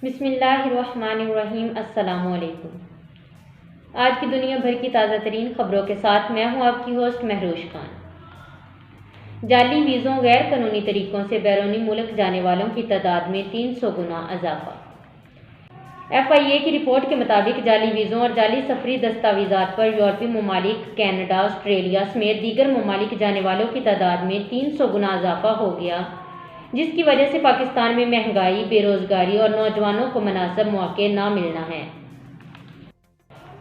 बिस्मिल्लाहिर्रहमानिर्रहीम। अस्सलामुअलैकुम। आज की दुनिया भर की ताज़ा तरीन खबरों के साथ मैं हूं आपकी होस्ट महरोश खान। जाली वीज़ों गैर कानूनी तरीकों से बैरूनी मुल्क जाने वालों की तादाद में 300 गुना इजाफा। FIA की रिपोर्ट के मुताबिक जाली वीज़ों और जाली सफरी दस्तावेज़ात पर यूरोपीय ममालिक, कनाडा, ऑस्ट्रेलिया समेत दीगर ममालिक जाने वालों की तादाद में 300 गुना इजाफा हो गया, जिसकी वजह से पाकिस्तान में महंगाई, बेरोजगारी और नौजवानों को मुनासिब मौके न मिलना है।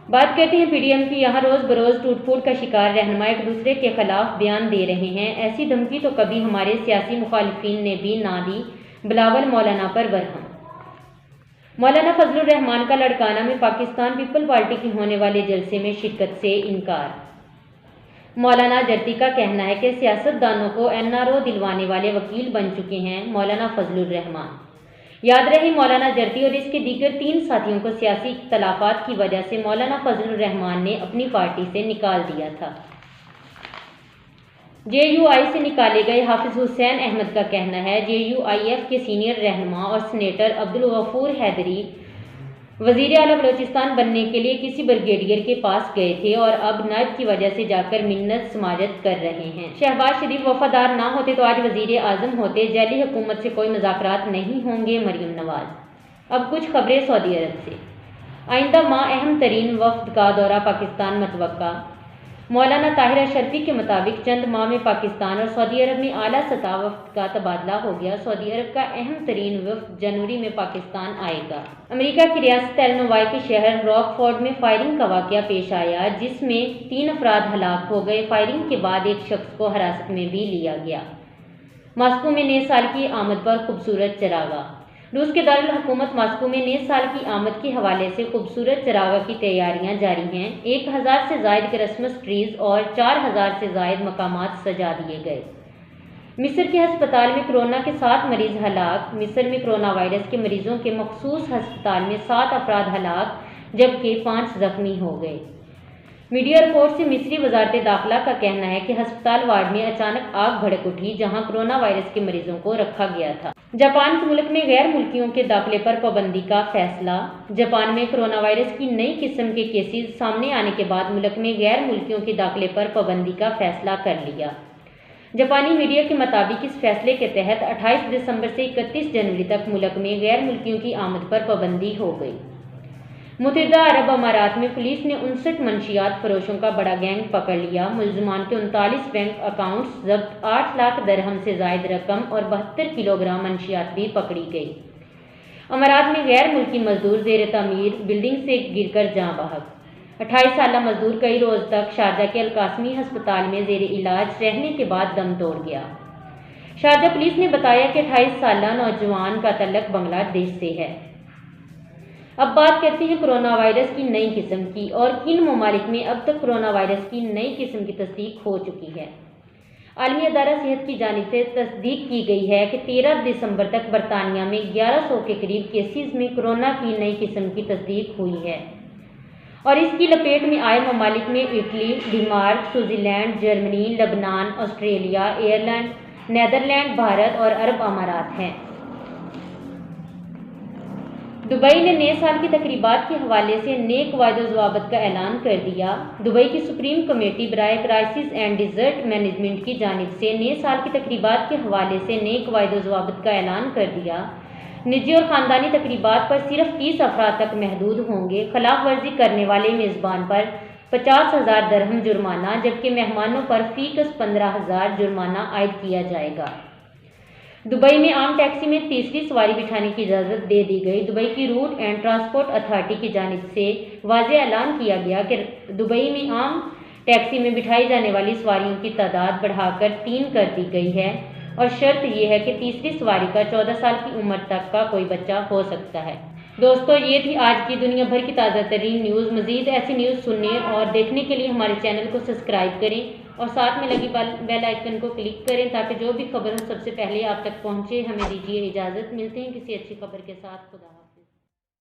बात करते हैं PDM की। यहाँ रोज़ बरोज़ टूट फूट का शिकार रहनुमा एक दूसरे के खिलाफ बयान दे रहे हैं। ऐसी धमकी तो कभी हमारे सियासी मुखालिफिन ने भी ना दी। बिलावल मौलाना पर बरहम। मौलाना फजलुर रहमान का लड़काना में पाकिस्तान पीपल पार्टी की होने वाले जलसे में शिरकत से इनकार। मौलाना जर्ती का कहना है कि सियासतदानों को NRO दिलवाने वाले वकील बन चुके हैं मौलाना फजलुर रहमान। याद रहे, मौलाना जर्ती और इसके दीगर 3 साथियों को सियासी इख्तलाफात की वजह से मौलाना फजलुर रहमान ने अपनी पार्टी से निकाल दिया था। JUI से निकाले गए हाफिज हुसैन अहमद का कहना है, JUIF के सीनियर रहनुमा और सेनेटर अब्दुल गफूर हैदरी वजीर आला बलोचिस्तान बनने के लिए किसी ब्रिगेडियर के पास गए थे और अब नायब की वजह से जाकर मिन्नत समाजत कर रहे हैं। शहबाज शरीफ वफादार ना होते तो आज वजीर आजम होते। जैली हुकूमत से कोई मुज़ाकरात नहीं होंगे मरियम नवाज। अब कुछ खबरें सऊदी अरब से। आइंदा माह अहम तरीन वफ्द का दौरा पाकिस्तान मतवक्का। मौलाना ताहिर अशरफी के मुताबिक चंद माह में पाकिस्तान और सऊदी अरब में आला सतह वफ्द का तबादला हो गया। सऊदी अरब का अहम तरीन वफ्द जनवरी में पाकिस्तान आएगा। अमेरिका की रियासत इलिनॉय के शहर रॉकफोर्ड में फायरिंग का वाकया पेश आया, जिसमें 3 अफराद हलाक हो गए। फायरिंग के बाद एक शख्स को हिरासत में भी लिया गया। मॉस्को में नए साल की आमद पर खूबसूरत चरागा। रूस के दारुल हुकूमत मॉस्को में नए साल की आमद के हवाले से खूबसूरत चरागा की तैयारियां जारी हैं। 1000 से जायद क्रिसमस ट्रीज और 4000 से जायद मकामात सजा दिए गए। मिस्र के अस्पताल में कोरोना के 7 मरीज हलाक। मिस्र में कोरोना वायरस के मरीजों के मखसूस अस्पताल में 7 अफराद हलाक जबकि 5 जख्मी हो गए। मीडिया रिपोर्ट से मिस्री वजारत दाखिला का कहना है कि अस्पताल वार्ड में अचानक आग भड़क उठी, जहां कोरोना वायरस के मरीजों को रखा गया था। जापान के मुल्क में गैर मुल्कियों के दाखिले पर पाबंदी का फैसला। जापान में कोरोना वायरस की नई किस्म के केसेस सामने आने के बाद मुल्क में गैर मुल्कियों के दाखिले पर पाबंदी का फैसला कर लिया। जापानी मीडिया के मुताबिक इस फैसले के तहत 28 दिसंबर से 31 जनवरी तक मुल्क में गैर मुल्कियों की आमद पर पाबंदी हो गई। मुत्तहिदा अरब अमारात में पुलिस ने 59 मंशियात फरोशों का बड़ा गैंग पकड़ लिया। मुलजमान के 39 बैंक अकाउंट्स जब्त, 8 लाख दरहम से जायद रकम और 72 किलोग्राम मंशियात भी पकड़ी गई। अमारात में गैर मुल्की मजदूर जेर तामीर बिल्डिंग से गिरकर जाँ बहक। 28 साला मजदूर कई रोज तक शारजा के अलकासमी अस्पताल में जेर इलाज रहने के बाद दम तोड़ गया। शारजा पुलिस ने बताया कि 28 साला नौजवान का तल्लक बांग्लादेश से है। अब बात करते हैं कोरोना वायरस की नई किस्म की और किन ममालिक में अब तक कोरोना वायरस की नई किस्म की तस्दीक हो चुकी है। आलमी अदारा सेहत की जानिब से तस्दीक की गई है कि 13 दिसंबर तक बरतानिया में 1100 के करीब केसेस में कोरोना की नई किस्म की तस्दीक हुई है और इसकी लपेट में आए ममालिक में इटली, डेनमार्क, स्विट्जरलैंड, जर्मनी, लबनान, ऑस्ट्रेलिया, आयरलैंड, नीदरलैंड, भारत और अरब अमारात हैं। दुबई ने नए साल की तकरीबात के हवाले से नेक वायदो-ज़वाबत का ऐलान कर दिया। दुबई की सुप्रीम कमेटी बराए क्राइसिस एंड डिज़ास्टर मैनेजमेंट की जानिब से नए साल की तकरीबात के हवाले से नेक वायदो-ज़वाबत का ऐलान कर दिया। निजी और ख़ानदानी तकरीबात पर सिर्फ 30 अफराद तक महदूद होंगे। खिलाफ वर्जी करने वाले मेज़बान पर 50,000 दरहम जुर्माना जबकि मेहमानों पर फ़ीकस 15,000 जुर्माना आयद किया जाएगा। दुबई में आम टैक्सी में तीसरी सवारी बिठाने की इजाज़त दे दी गई। दुबई की रूट एंड ट्रांसपोर्ट अथॉरिटी की जानिब से वाज़ेह ऐलान किया गया कि दुबई में आम टैक्सी में बिठाई जाने वाली सवारियों की तादाद बढ़ाकर 3 कर दी गई है और शर्त यह है कि तीसरी सवारी का 14 साल की उम्र तक का कोई बच्चा हो सकता है। दोस्तों, ये थी आज की दुनिया भर की ताज़ा तरीन न्यूज़। मज़ीद ऐसी न्यूज़ सुनने और देखने के लिए हमारे चैनल को सब्सक्राइब करें और साथ में लगी बेल आइकन को क्लिक करें ताकि जो भी खबर हो सबसे पहले आप तक पहुँचे। हमें दीजिए इजाज़त। मिलते हैं किसी अच्छी खबर के साथ। खुदा।